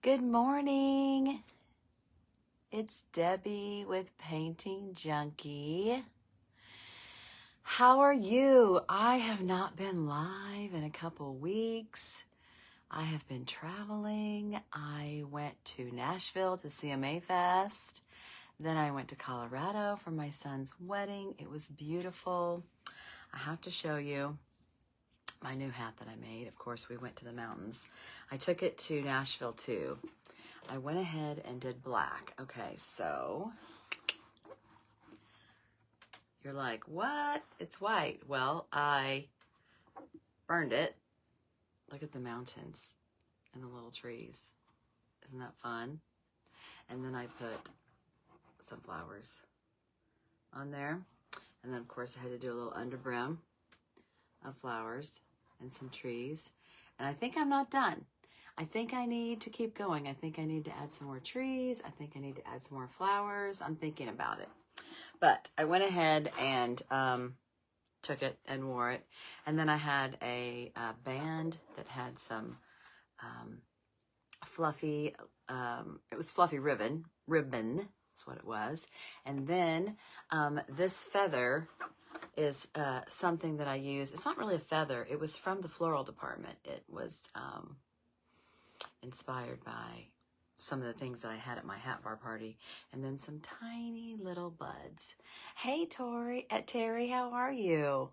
Good morning. It's Debbie with Painting Junkie. How are you? I have not been live in a couple weeks. I have been traveling. I went to Nashville to CMA Fest. Then I went to Colorado for my son's wedding. It was beautiful. I have to show you my new hat that I made. Of course, we went to the mountains. I took it to Nashville too. I went ahead and did black. Okay, so you're like, what? It's white. Well, I burned it. Look at the mountains and the little trees. Isn't that fun? And then I put some flowers on there. And then, of course, I had to do a little underbrim of flowers and some trees. And I think I'm not done. I think I need to keep going. I think I need to add some more trees. I think I need to add some more flowers. I'm thinking about it. But I went ahead and took it and wore it. And then I had a band that had some fluffy, it was fluffy ribbon. That's what it was. And then this feather is something that I use. It's not really a feather. It was from the floral department. It was inspired by some of the things that I had at my hat bar party, and then some tiny little buds. Hey, Terry, how are you?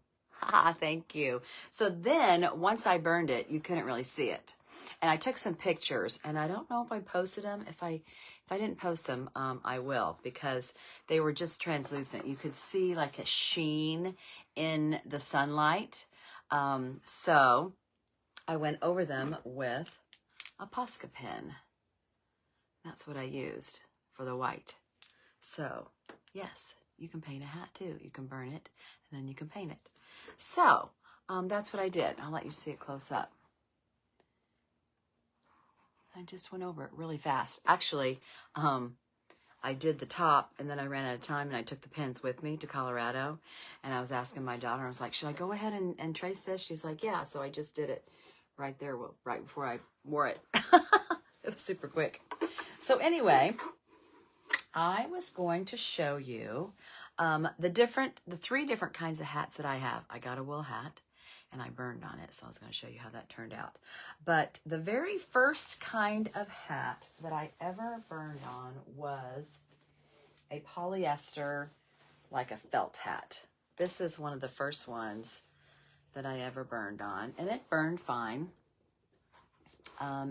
Thank you. So then once I burned it, you couldn't really see it. And I took some pictures, and I don't know if I posted them. If I didn't post them, I will, because they were just translucent. You could see like a sheen in the sunlight. So I went over them with a Posca pen. That's what I used for the white. So yes, you can paint a hat too. You can burn it and then you can paint it. So that's what I did. I'll let you see it close up. I just went over it really fast. Actually, I did the top and then I ran out of time and I took the pens with me to Colorado, and I was asking my daughter, I was like, should I go ahead and trace this? She's like, yeah. So I just did it right there, right before I wore it. It was super quick. So anyway, I was going to show you the three different kinds of hats that I have. I got a wool hat and I burned on it, so I was going to show you how that turned out. But the very first kind of hat that I ever burned on was a polyester, like a felt hat. This is one of the first ones that I ever burned on, and it burned fine.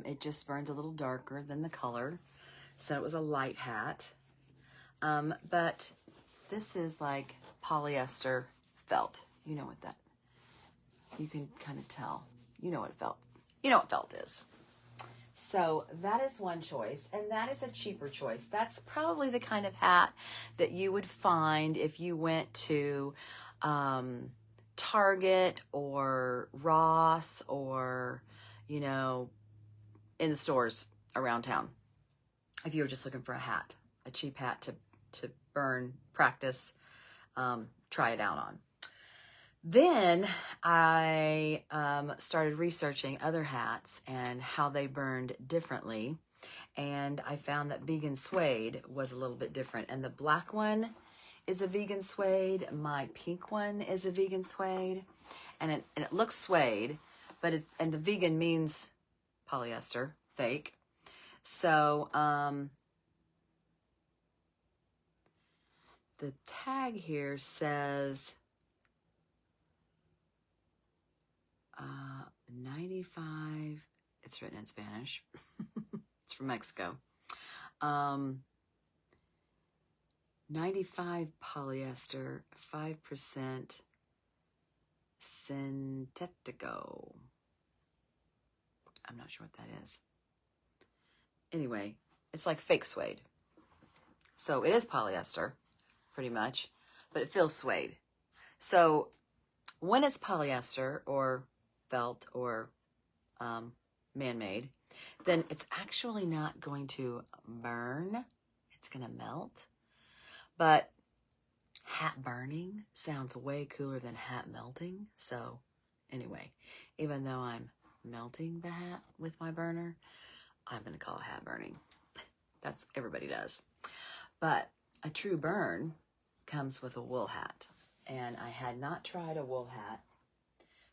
It just burns a little darker than the color, so it was a light hat. But this is like polyester felt. You know what that, you can kind of tell. You know what felt is. So that is one choice, and that is a cheaper choice. That's probably the kind of hat that you would find if you went to Target or Ross, or, you know, in the stores around town. If you were just looking for a hat, a cheap hat to burn, practice, try it out on. Then I started researching other hats and how they burned differently. And I found that vegan suede was a little bit different. And the black one is a vegan suede. My pink one is a vegan suede. And it looks suede, but and the vegan means polyester, fake. So the tag here says 95, it's written in Spanish. It's from Mexico. 95 polyester, 5% Sintetico. I'm not sure what that is. Anyway, it's like fake suede. So it is polyester, pretty much, but it feels suede. So when it's polyester or felt or man-made, then it's actually not going to burn. It's going to melt. But hat burning sounds way cooler than hat melting. So anyway, even though I'm melting the hat with my burner, I'm going to call it hat burning. That's everybody does. But a true burn comes with a wool hat. And I had not tried a wool hat.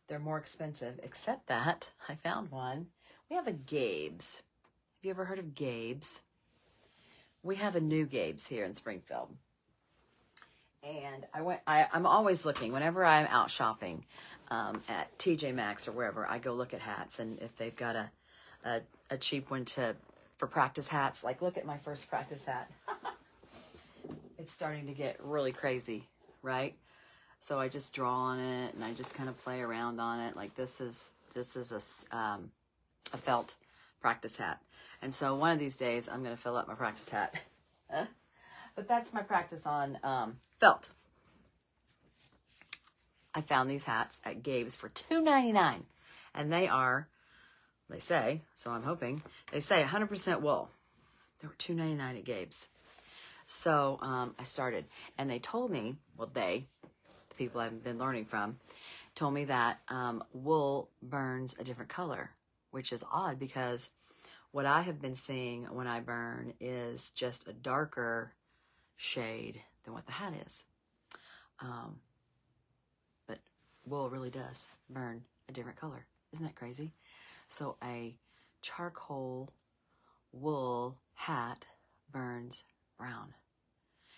They're more expensive, except that I found one. We have a Gabe's. Have you ever heard of Gabe's? We have a new Gabe's here in Springfield. And I'm always looking, whenever I'm out shopping at TJ Maxx or wherever, I go look at hats. And if they've got a cheap one for practice hats, like look at my first practice hat. It's starting to get really crazy, right? So I just draw on it and I just kind of play around on it. Like this is a felt practice hat. And so one of these days I'm going to fill up my practice hat. But that's my practice on felt. I found these hats at Gabe's for $2.99. And they say, so I'm hoping, they say 100% wool. They were $2.99 at Gabe's. So I started. And they told me, well, the people I've been learning from, told me that wool burns a different color, which is odd because what I have been seeing when I burn is just a darker shade than what the hat is. But wool really does burn a different color. Isn't that crazy? So a charcoal wool hat burns brown.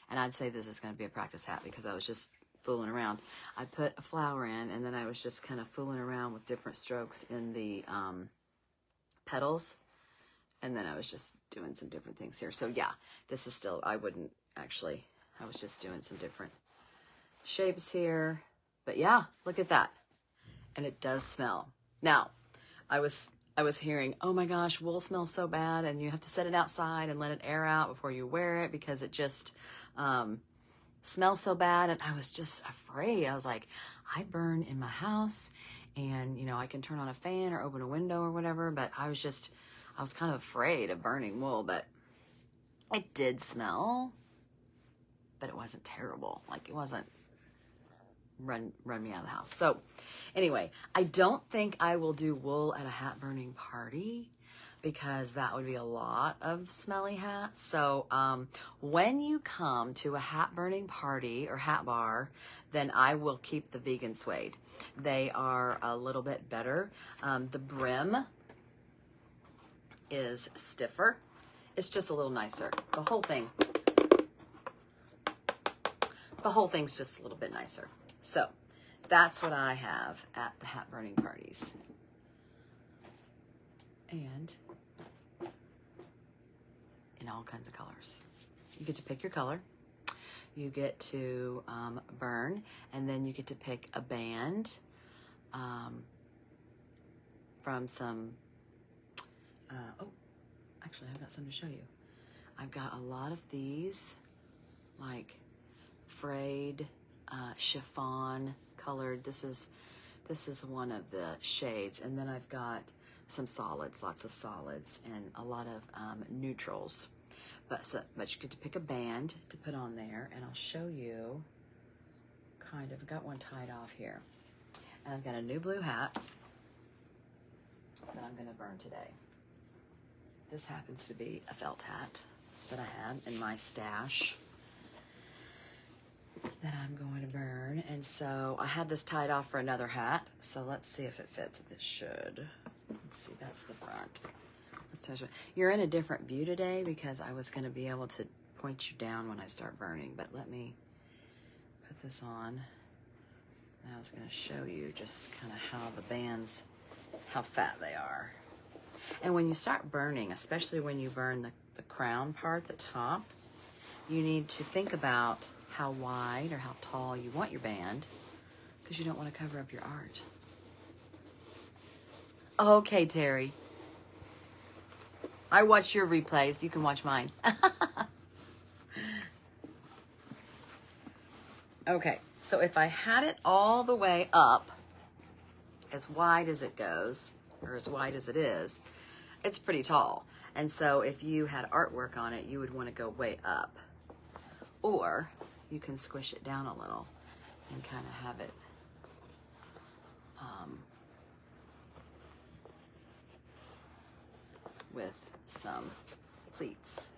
And I'd say this is going to be a practice hat because I was just fooling around. I put a flower in and then I was just kind of fooling around with different strokes in the petals. And then I was just doing some different things here. So yeah, this is still, I was just doing some different shapes here. But yeah, look at that. And it does smell. Now, I was hearing, oh my gosh, wool smells so bad and you have to set it outside and let it air out before you wear it because it just smells so bad. And I was just afraid. I was like, I burn in my house and, I can turn on a fan or open a window or whatever. But I was kind of afraid of burning wool, but it did smell, but it wasn't terrible. Like it wasn't run me out of the house. So anyway, I don't think I will do wool at a hat burning party because that would be a lot of smelly hats. So when you come to a hat burning party or hat bar, then I will keep the vegan suede. They are a little bit better. The brim is stiffer. It's just a little nicer. The whole thing's just a little bit nicer. So that's what I have at the hat burning parties. And in all kinds of colors. You get to pick your color. You get to burn, and then you get to pick a band from some, actually I've got something to show you. I've got a lot of these, like frayed, chiffon colored. This is one of the shades, and then I've got some solids, lots of solids, and a lot of neutrals. But you get to pick a band to put on there, and I'll show you. Kind of got one tied off here, and I've got a new blue hat that I'm going to burn today. This happens to be a felt hat that I had in my stash that I'm going to burn. And so I had this tied off for another hat. So let's see if it fits. It should. Let's see, that's the front. Let's touch it. You're in a different view today because I was going to be able to point you down when I start burning. But let me put this on. And I was going to show you just kind of how the bands, how fat they are. And when you start burning, especially when you burn the crown part, the top, you need to think about how wide or how tall you want your band because you don't want to cover up your art. Okay, Terry. I watch your replays. You can watch mine. Okay, so if I had it all the way up, as wide as it goes, or as wide as it is, it's pretty tall. And so if you had artwork on it, you would want to go way up. Or you can squish it down a little and kind of have it with some pleats.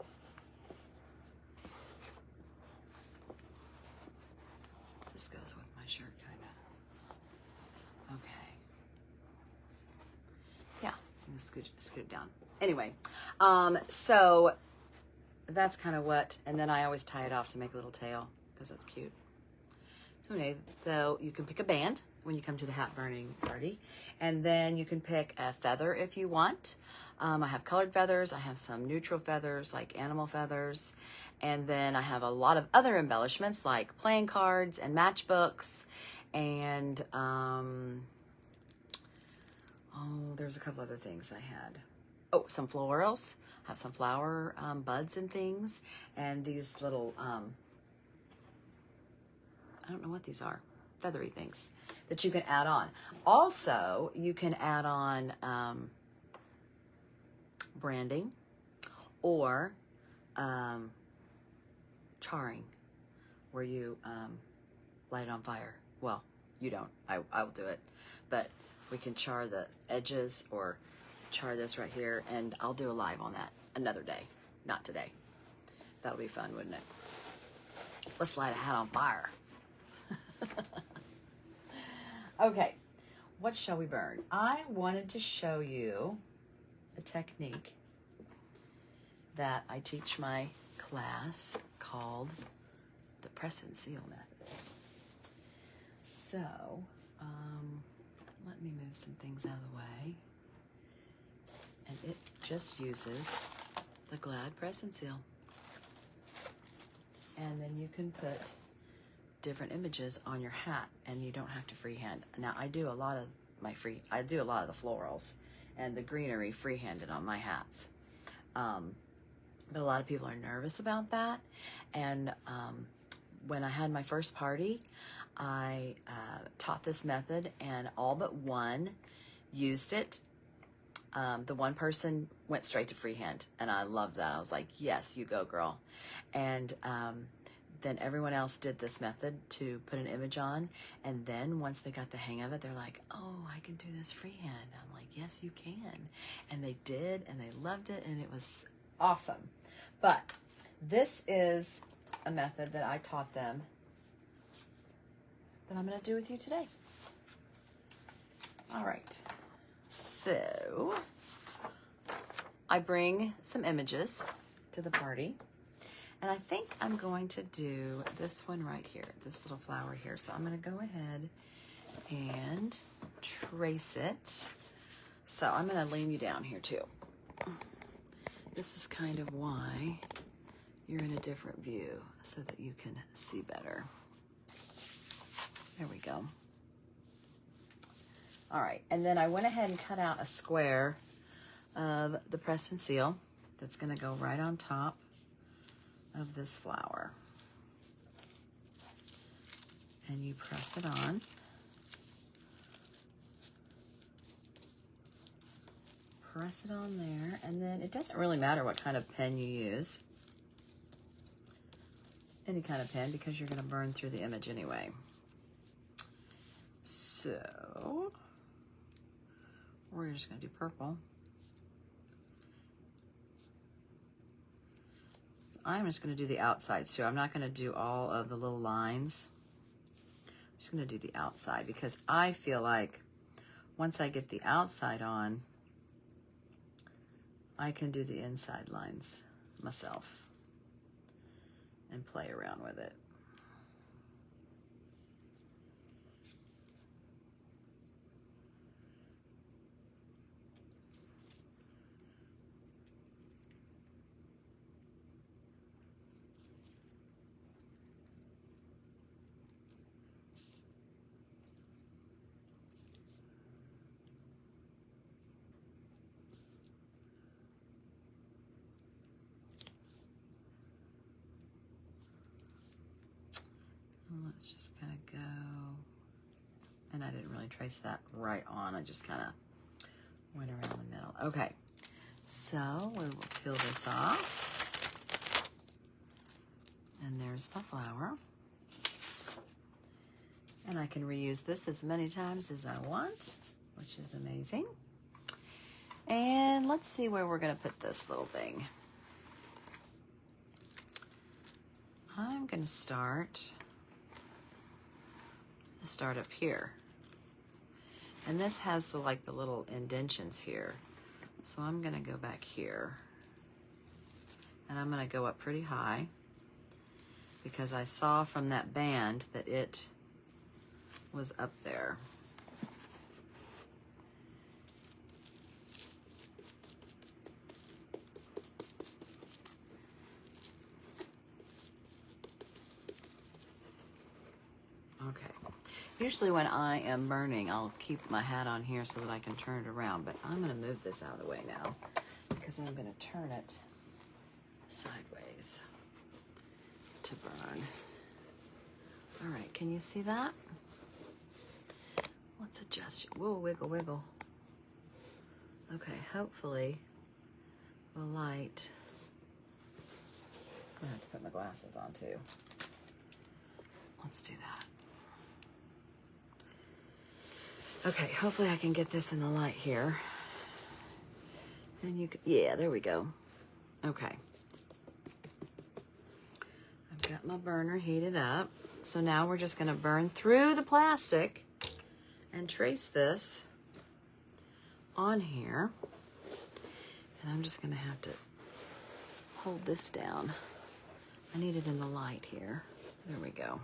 This goes with my shirt, kind of. Okay. Yeah, I'm gonna scoot it down. Anyway, so that's kind of what, and then I always tie it off to make a little tail because that's cute. So anyway, so you can pick a band when you come to the hat burning party, and then you can pick a feather if you want. I have colored feathers, I have some neutral feathers like animal feathers, and then I have a lot of other embellishments like playing cards and matchbooks, and there's a couple other things I had. Oh, some florals. I have some flower buds and things, and these little I don't know what these are, feathery things that you can add on. Also, you can add on branding or charring, where you light it on fire. Well, you don't. I will do it, but we can char the edges or char this right here, and I'll do a live on that another day, not today. That'll be fun, wouldn't it? Let's light a hat on fire. Okay, what shall we burn? I wanted to show you a technique that I teach my class called the press and seal method. So, let me move some things out of the way. And it just uses the Glad press and seal. And then you can put different images on your hat, and you don't have to freehand. Now I do a lot of the florals and the greenery freehanded on my hats. But a lot of people are nervous about that. And when I had my first party, I taught this method, and all but one used it. The one person went straight to freehand, and I loved that. I was like, yes, you go, girl. And then everyone else did this method to put an image on, and then once they got the hang of it, they're like, oh, I can do this freehand. I'm like, yes, you can. And they did, and they loved it, and it was awesome. But this is a method that I taught them that I'm going to do with you today. All right. So I bring some images to the party. And I think I'm going to do this one right here, this little flower here. So I'm going to go ahead and trace it. So I'm going to lean you down here too. This is kind of why you're in a different view, so that you can see better. There we go. All right, and then I went ahead and cut out a square of the press and seal that's going to go right on top of this flower, and you press it on. Press it on there, and then it doesn't really matter what kind of pen you use. Any kind of pen, because you're going to burn through the image anyway. So we're just going to do purple. I'm just going to do the outsides too. I'm not going to do all of the little lines. I'm just going to do the outside, because I feel like once I get the outside on, I can do the inside lines myself and play around with it. Let's just kind of go, and I didn't really trace that right on. I just kind of went around the middle. Okay, so we will peel this off, and there's my flower. And I can reuse this as many times as I want, which is amazing. And let's see where we're going to put this little thing. I'm going to start up here. And this has the little indentions here. So I'm going to go back here. And I'm going to go up pretty high because I saw from that band that it was up there. Okay. Usually when I am burning, I'll keep my hat on here so that I can turn it around, but I'm going to move this out of the way now because I'm going to turn it sideways to burn. All right, can you see that? Let's adjust. Whoa, wiggle, wiggle. Okay, hopefully the light. I'm gonna have to put my glasses on too. Let's do that. Okay, hopefully I can get this in the light here. And you can, yeah, there we go. Okay. I've got my burner heated up. So now we're just gonna burn through the plastic and trace this on here. And I'm just gonna have to hold this down. I need it in the light here. There we go.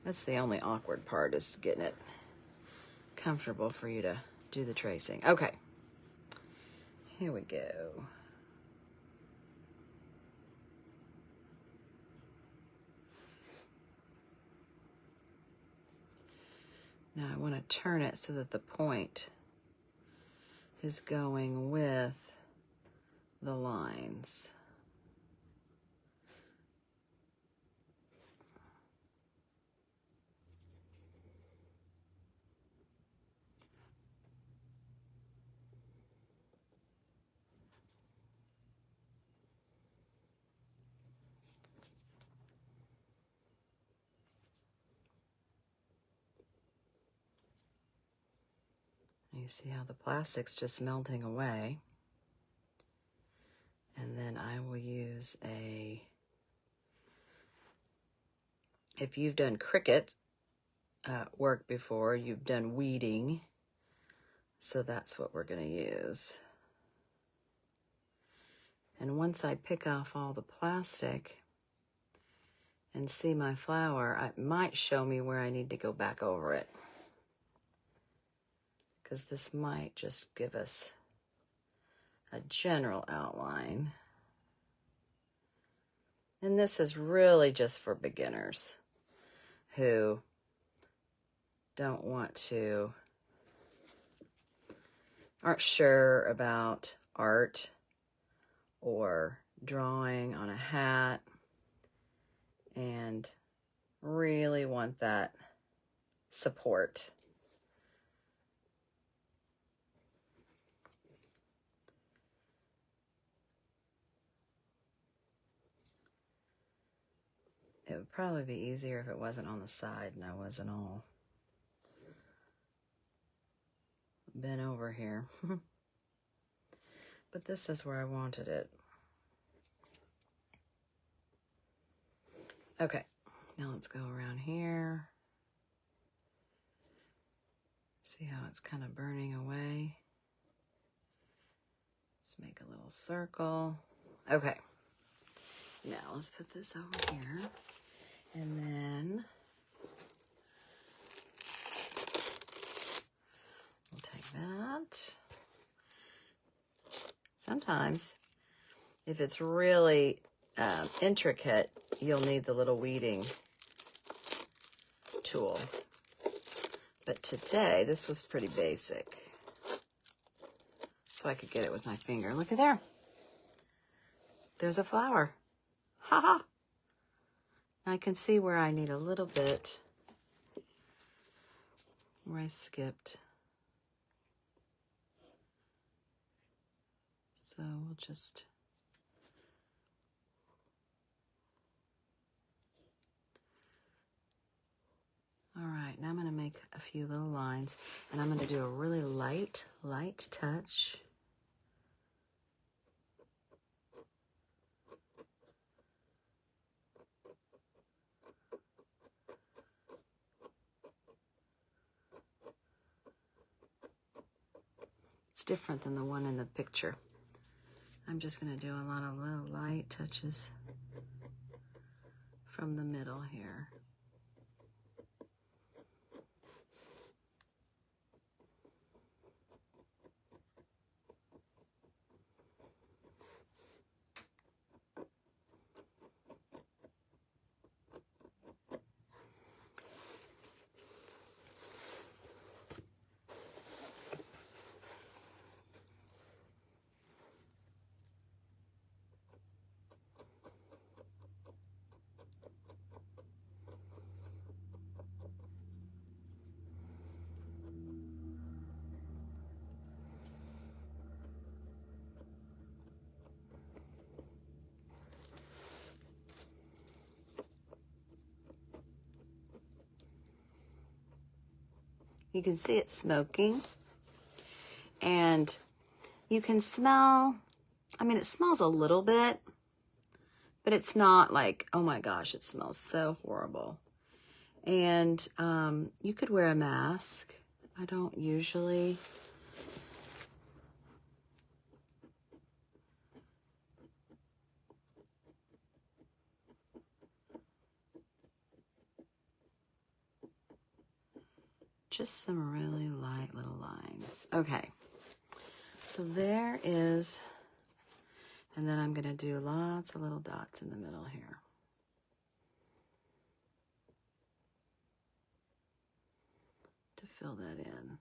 That's the only awkward part, is getting it comfortable for you to do the tracing. Okay, here we go. Now I want to turn it so that the point is going with the lines. You see how the plastic's just melting away. And then I will use if you've done Cricut work before, you've done weeding. So that's what we're going to use. And once I pick off all the plastic and see my flower, it might show me where I need to go back over it. Because this might just give us a general outline. And this is really just for beginners who aren't sure about art or drawing on a hat and really want that support. It would probably be easier if it wasn't on the side and I wasn't all bent over here. But this is where I wanted it. Okay, now let's go around here. See how it's kind of burning away. Let's make a little circle. Okay, now let's put this over here. And then we'll take that. Sometimes, if it's really intricate, you'll need the little weeding tool. But today, this was pretty basic. So I could get it with my finger. Look at there. There's a flower. Ha ha. I can see where I need a little bit, where I skipped. So we'll just all right, now I'm going to make a few little lines, and I'm going to do a really light touch. It's different than the one in the picture. I'm just going to do a lot of little light touches from the middle here. You can see it smoking, and you can smell, I mean, it smells a little bit, but it's not like, oh my gosh, it smells so horrible. And you could wear a mask. I don't usually. Just some really light little lines. Okay, so there is, and then I'm going to do lots of little dots in the middle here. To fill that in.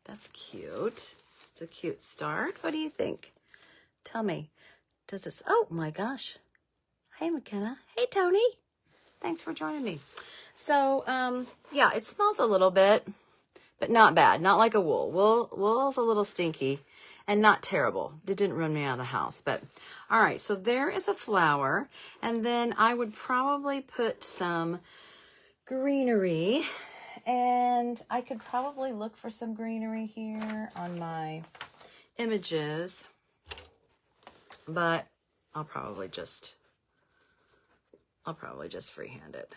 That's cute. It's a cute start. What do you think? Tell me. Does this... Oh, my gosh. Hey, McKenna. Hey, Tony. Thanks for joining me. So, yeah, it smells a little bit, but not bad. Not like a wool. Wool's a little stinky and not terrible. It didn't run me out of the house. But, all right, so there is a flower. And then I would probably put some greenery. And I could probably look for some greenery here on my images, but I'll probably just freehand it.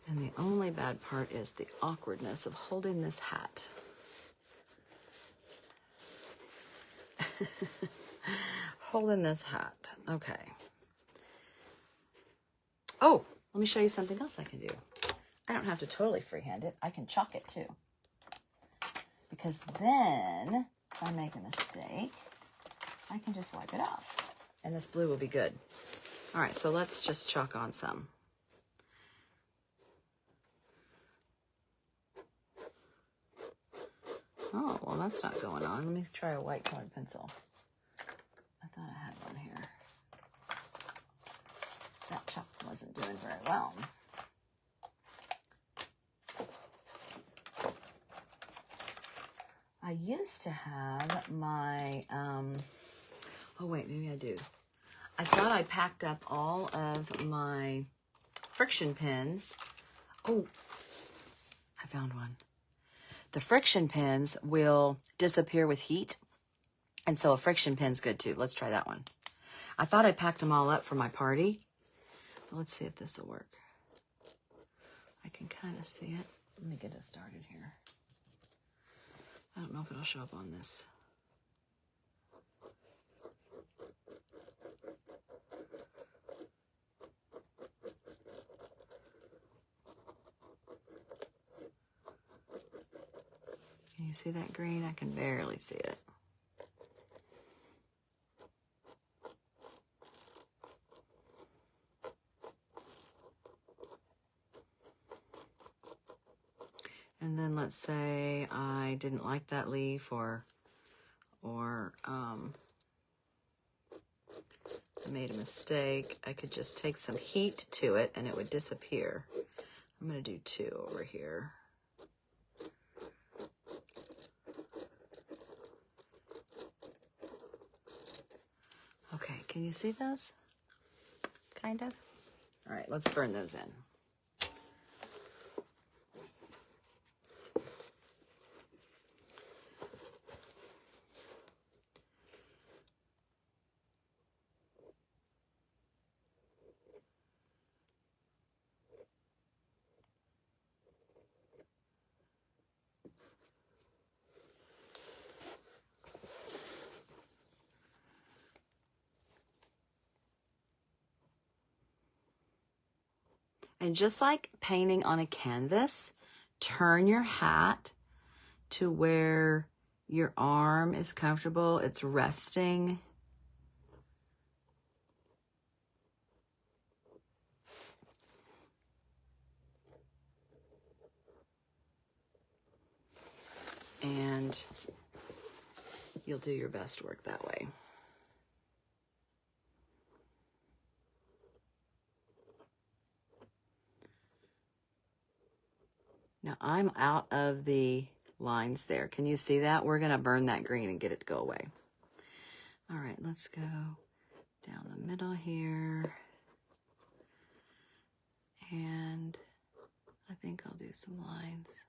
And the only bad part is the awkwardness of holding this hat. Holding this hat. Okay. Oh, let me show you something else I can do. I don't have to totally freehand it. I can chalk it too. Because then, if I make a mistake, I can just wipe it off. And this blue will be good. All right, so let's just chalk on some. Oh, well, that's not going on. Let me try a white colored pencil. I thought I had one here. That chalk wasn't doing very well. I used to have my, oh wait, maybe I do. I thought I packed up all of my friction pins. Oh, I found one. The friction pins will disappear with heat. And so a friction pin's good too. Let's try that one. I thought I packed them all up for my party. But let's see if this will work. I can kind of see it. Let me get it started here. I don't know if it'll show up on this. Can you see that green? I can barely see it. And then let's say I didn't like that leaf or I made a mistake. I could just take some heat to it and it would disappear. I'm going to do two over here. Can you see those? Kind of. All right, let's burn those in. And just like painting on a canvas, turn your hat to where your arm is comfortable, it's resting. And you'll do your best work that way. Now I'm out of the lines there. Can you see that? We're gonna burn that green and get it to go away. All right, let's go down the middle here. And I think I'll do some lines.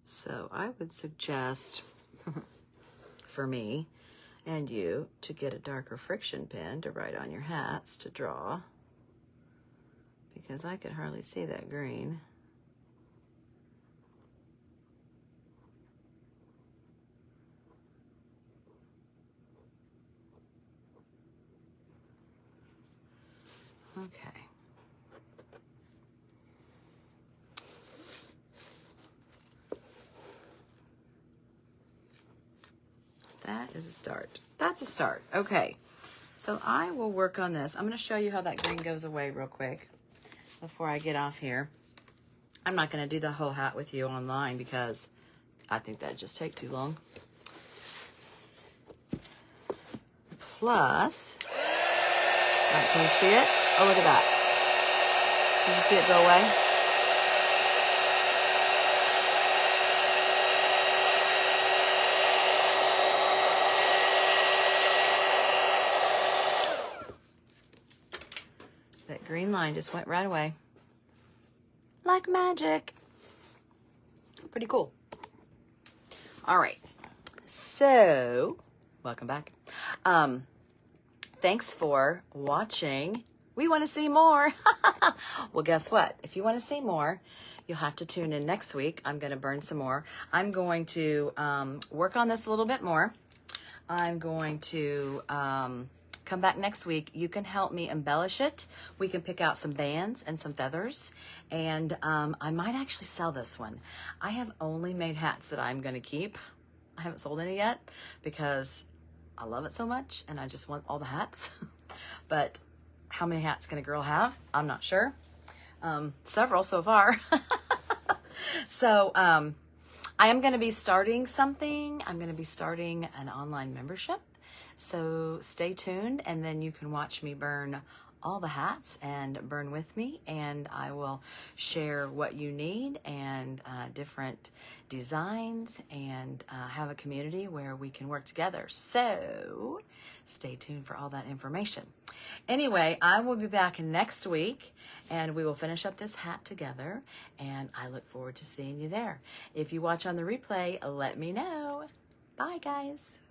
So I would suggest for me and you to get a darker friction pen to write on your hats to draw, because I could hardly see that green. Okay. That is a start. That's a start. Okay. So I will work on this. I'm going to show you how that green goes away real quick before I get off here. I'm not going to do the whole hat with you online because I think that'd just take too long. Plus, right, can you see it? Oh, look at that. Did you see it go away? That green line just went right away. Like magic. Pretty cool. All right. So, welcome back. Thanks for watching. We want to see more. Well, guess what? If you want to see more, you'll have to tune in next week. I'm going to burn some more. I'm going to work on this a little bit more. I'm going to come back next week. You can help me embellish it. We can pick out some bands and some feathers. And I might actually sell this one. I have only made hats that I'm going to keep. I haven't sold any yet because I love it so much and I just want all the hats. But how many hats can a girl have? I'm not sure. Several so far. So I am going to be starting something. I'm going to be starting an online membership. So stay tuned, and then you can watch me burn all the hats and burn with me, and I will share what you need and different designs and have a community where we can work together. So stay tuned for all that information. Anyway, I will be back next week and we will finish up this hat together, and I look forward to seeing you there. If you watch on the replay, let me know. Bye, guys.